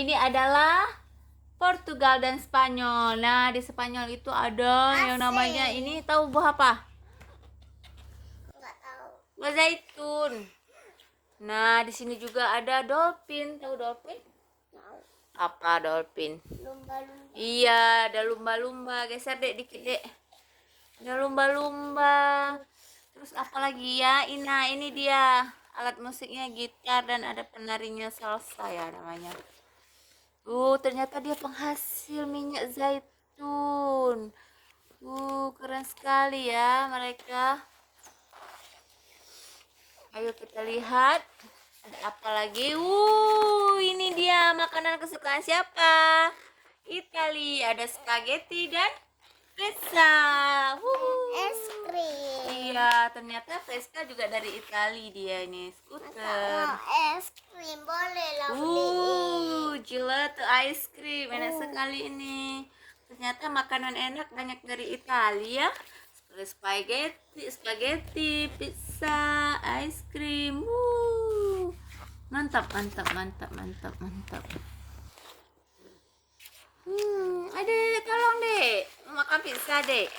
ini adalah Portugal dan Spanyol. Nah, di Spanyol itu ada yang namanya ini, tahu buah apa? Nggak tahu. Buah zaitun. Nah, di sini juga ada dolphin. Tahu dolphin? Tahu. Apa dolphin? Lumba-lumba. Iya, ada lumba-lumba. Geser dek dikit dek. Ada lumba-lumba. Terus apa lagi ya? Ini dia alat musiknya gitar dan ada penarinya salsa ya namanya. Ternyata dia penghasil minyak zaitun. Keren sekali ya mereka. Ayo kita lihat. Ada apa lagi? Ini dia makanan kesukaan siapa? Italia. Ada spaghetti dan pizza. Es krim. Iya, ternyata Vespa juga dari Italia dia ini. Skuter. Es krim boleh lah beli. Gelato ice cream. Enak sekali ini. Ternyata makanan enak banyak dari Italia. Seperti spaghetti, pizza, ice cream. Mantap, mantap, mantap, mantap, mantap. Adek, tolong dek, makan pizza dek.